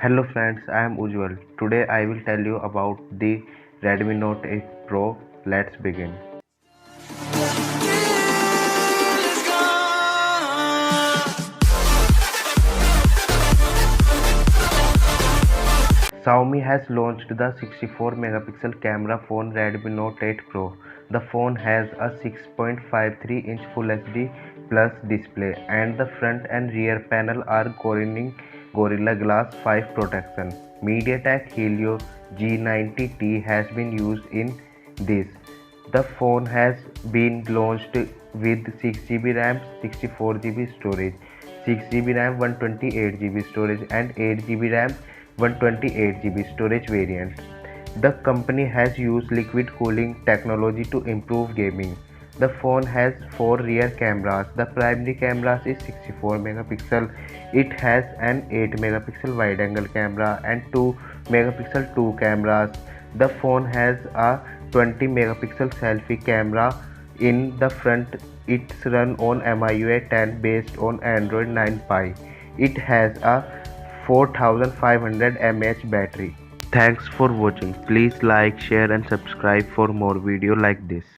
Hello friends, I am Ujjwal. Today I will tell you about the Redmi Note 8 Pro. Let's begin. Xiaomi has launched the 64 megapixel camera phone Redmi Note 8 Pro. The phone has a 6.53-inch Full HD Plus display and the front and rear panel are Gorilla Glass 5 protection. MediaTek Helio G90T has been used in this. The phone has been launched with 6GB RAM, 64GB storage, 6GB RAM, 128GB storage and 8GB RAM, 128GB storage variant. The company has used liquid cooling technology to improve gaming. The phone has 4 rear cameras. The primary camera is 64 megapixel. It has an 8 megapixel wide angle camera and 2 megapixel 2 cameras. The phone has a 20 megapixel selfie camera in the front. It's run on MIUI 10 based on Android 9 Pie. It has a 4500 mAh battery. Thanks for watching. Please like, share and subscribe for more video like this.